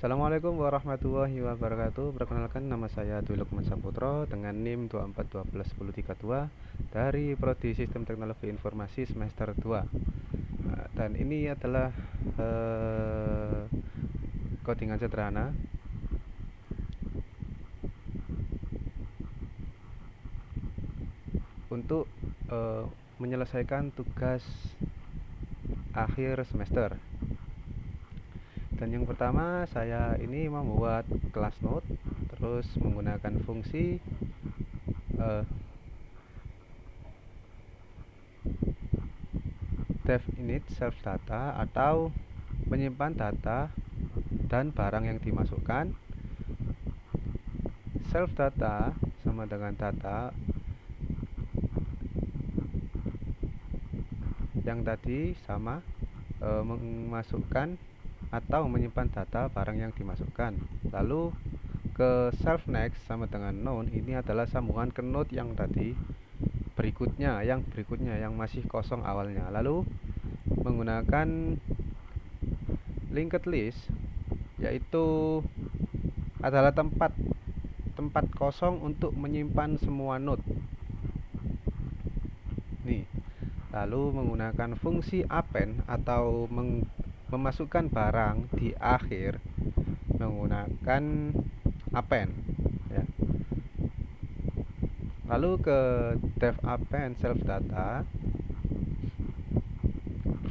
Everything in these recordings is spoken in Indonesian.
Assalamualaikum warahmatullahi wabarakatuh. Perkenalkan, nama saya Dwi Lukman Saputro dengan NIM 2412132 dari Prodi Sistem Teknologi Informasi semester 2. Dan ini adalah codingan sederhana untuk menyelesaikan tugas akhir semester. Dan yang pertama, saya ini membuat kelas note, terus menggunakan fungsi definite self data atau menyimpan data dan barang yang dimasukkan. Self data sama dengan data yang tadi sama, memasukkan atau menyimpan data barang yang dimasukkan. Lalu ke self next sama dengan noun, ini adalah sambungan ke node yang tadi berikutnya, yang masih kosong awalnya. Lalu menggunakan linked list, yaitu adalah tempat kosong untuk menyimpan semua node. Nih, lalu menggunakan fungsi append atau memasukkan barang di akhir menggunakan append ya. Lalu ke def append self data,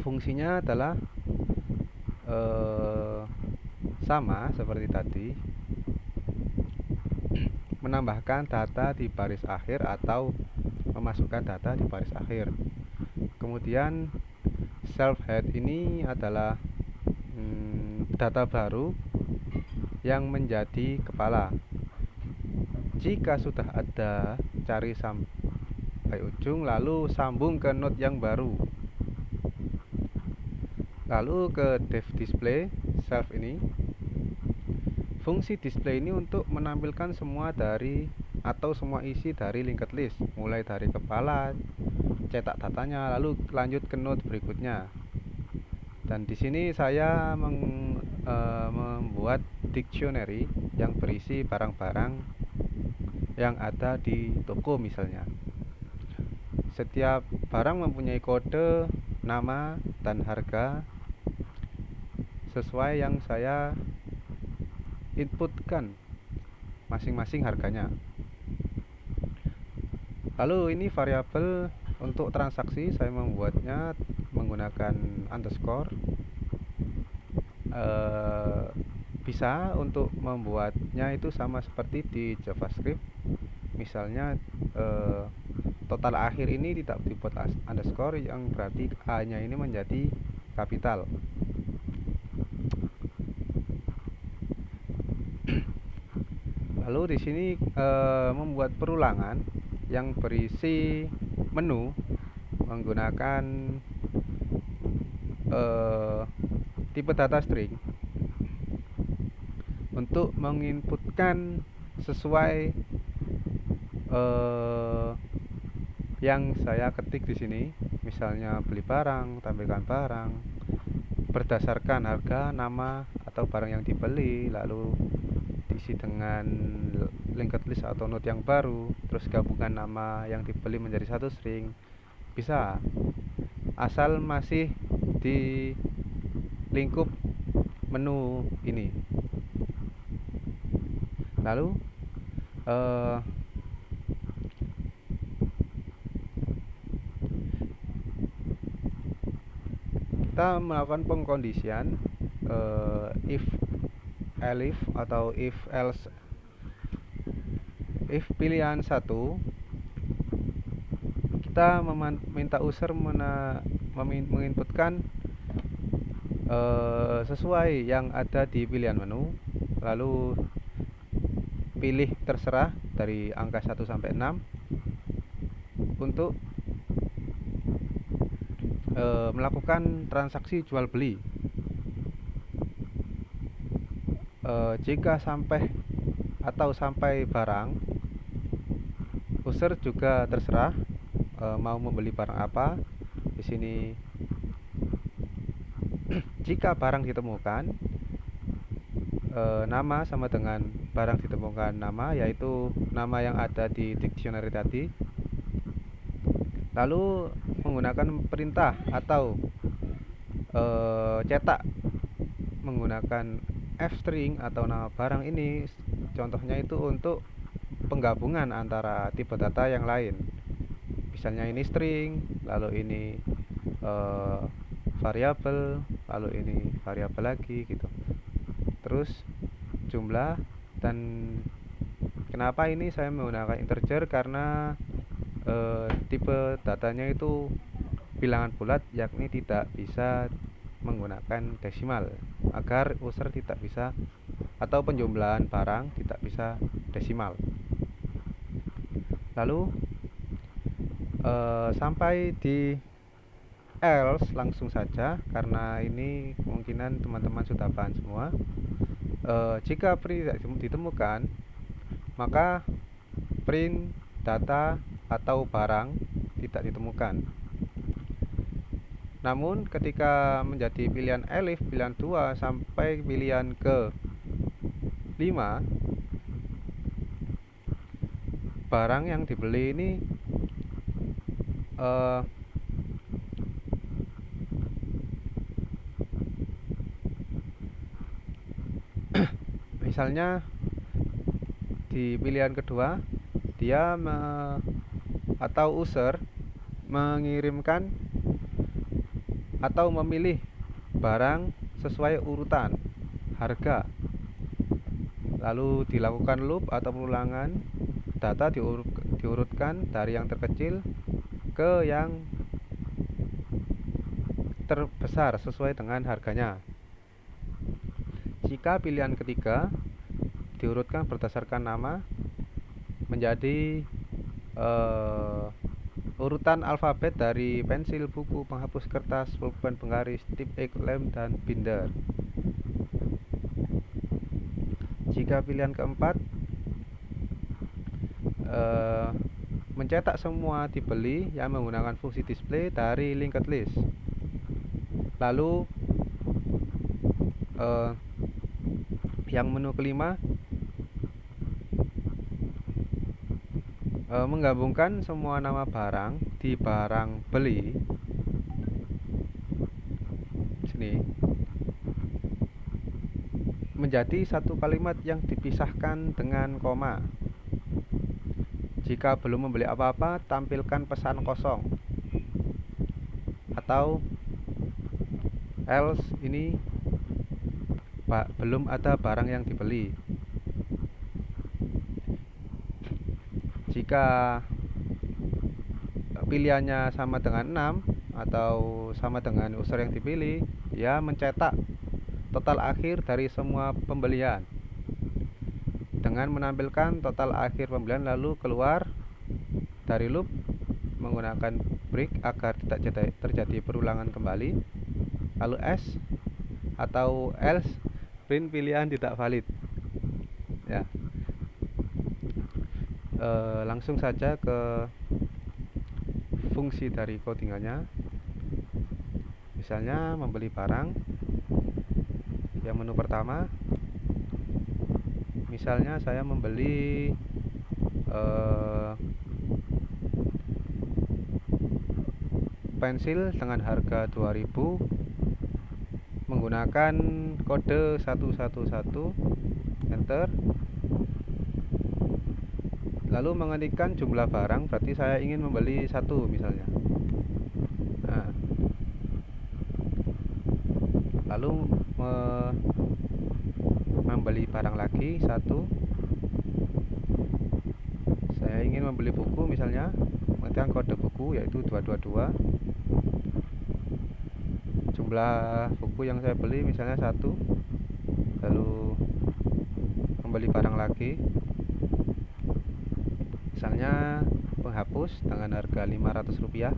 fungsinya adalah sama seperti tadi, menambahkan data di baris akhir atau memasukkan data di baris akhir. Kemudian self head ini adalah data baru yang menjadi kepala. Jika sudah ada, cari sampai ujung lalu sambung ke node yang baru. Lalu ke def display self ini, fungsi display ini untuk menampilkan semua isi dari linked list, mulai dari kepala, cetak datanya, lalu lanjut ke node berikutnya. Dan di sini saya membuat dictionary yang berisi barang-barang yang ada di toko misalnya. Setiap barang mempunyai kode, nama, dan harga sesuai yang saya inputkan masing-masing harganya. Lalu ini variabel untuk transaksi, saya membuatnya menggunakan underscore. Bisa untuk membuatnya itu sama seperti di JavaScript. Misalnya total akhir ini tidak dibuat underscore, yang berarti A-nya ini menjadi kapital. Lalu di sini membuat perulangan yang berisi menu menggunakan tipe data string untuk menginputkan sesuai yang saya ketik di sini. Misalnya beli barang, tampilkan barang berdasarkan harga, nama, atau barang yang dibeli, lalu diisi dengan linked list atau node yang baru, terus gabungkan nama yang dibeli menjadi satu string. Bisa, asal masih di lingkup menu ini. Lalu kita melakukan pengkondisian if elif atau if else. If pilihan 1, kita meminta user menginputkan sesuai yang ada di pilihan menu, lalu pilih terserah dari angka 1 sampai 6 untuk melakukan transaksi jual beli. Jika sampai barang, user juga terserah mau membeli barang apa. Di sini jika barang ditemukan, nama sama dengan barang ditemukan nama, yaitu nama yang ada di dictionary tadi. Lalu menggunakan perintah atau cetak menggunakan f-string atau nama barang ini, contohnya itu untuk penggabungan antara tipe data yang lain. Misalnya ini string, lalu ini variabel, lalu ini variabel lagi gitu. Terus jumlah, dan kenapa ini saya menggunakan integer, karena tipe datanya itu bilangan bulat, yakni tidak bisa menggunakan desimal, agar user tidak bisa, atau penjumlahan barang tidak bisa desimal. Lalu sampai di else langsung saja, karena ini kemungkinan teman-teman sudah paham semua. Jika print tidak ditemukan, maka print data atau barang tidak ditemukan. Namun ketika menjadi pilihan elif, pilihan 2 sampai pilihan ke 5, barang yang dibeli ini misalnya di pilihan kedua dia atau user mengirimkan atau memilih barang sesuai urutan harga, lalu dilakukan loop atau pengulangan, data diurutkan dari yang terkecil ke yang terbesar sesuai dengan harganya. Jika pilihan ketiga diurutkan berdasarkan nama menjadi urutan alfabet dari pensil, buku, penghapus kertas, pulpen, penggaris, tip, ink, lem, dan binder. Jika pilihan keempat mencetak semua dibeli yang menggunakan fungsi display dari linked list. Lalu yang menu kelima menggabungkan semua nama barang di barang beli sini menjadi satu kalimat yang dipisahkan dengan koma. Jika belum membeli apa-apa, tampilkan pesan kosong, atau else ini belum ada barang yang dibeli. Jika pilihannya sama dengan 6 atau sama dengan user yang dipilih, dia mencetak total akhir dari semua pembelian dengan menampilkan total akhir pembelian, lalu keluar dari loop menggunakan break agar tidak terjadi perulangan kembali. Lalu s atau else print pilihan tidak valid ya. Langsung saja ke fungsi dari codingannya. Misalnya membeli barang, yang menu pertama, misalnya saya membeli pensil dengan harga 2000 menggunakan kode 111, enter, lalu mengetikkan jumlah barang, berarti saya ingin membeli 1 misalnya. Nah, lalu membeli barang lagi 1, saya ingin membeli buku misalnya, mengetikkan kode buku yaitu 222, jumlah buku yang saya beli misalnya 1, lalu membeli barang lagi, misalnya penghapus dengan harga Rp500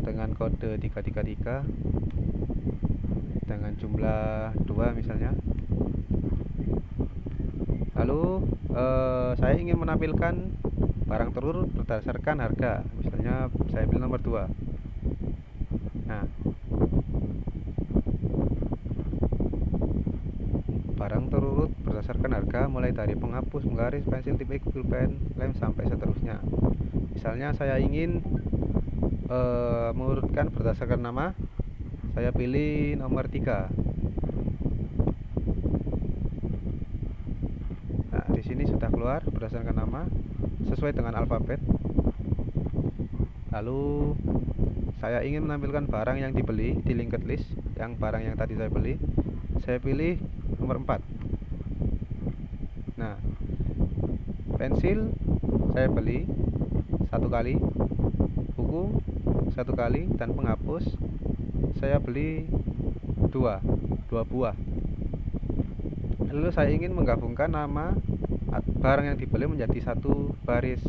dengan kode 333 dengan jumlah 2 misalnya. Lalu saya ingin menampilkan barang terurut berdasarkan harga, misalnya saya pilih nomor 2. Nah, barang terurut berdasarkan harga mulai dari penghapus, penggaris, pensil, tipik, pulpen, lem, sampai seterusnya. Misalnya saya ingin mengurutkan berdasarkan nama, saya pilih nomor 3. Nah, di sini sudah keluar berdasarkan nama sesuai dengan alfabet. Lalu saya ingin menampilkan barang yang dibeli di linked list, yang barang yang tadi saya beli. Saya pilih nomor 4. Nah, pensil saya beli 1 kali, buku 1 kali, dan penghapus saya beli 2 buah. Lalu saya ingin menggabungkan nama barang yang dibeli menjadi satu baris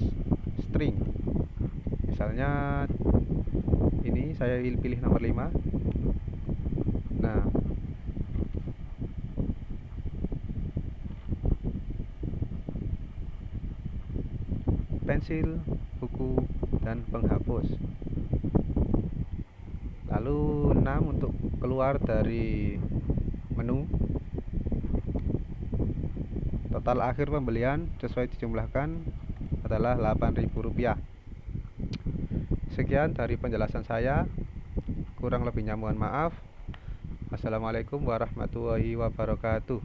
string. Misalnya ini saya pilih nomor 5. Nah, pensil, buku, dan penghapus. Lalu 6 untuk keluar dari menu. Total akhir pembelian sesuai dijumlahkan adalah Rp8.000. Sekian dari penjelasan saya, kurang lebihnya mohon maaf. Assalamualaikum warahmatullahi wabarakatuh.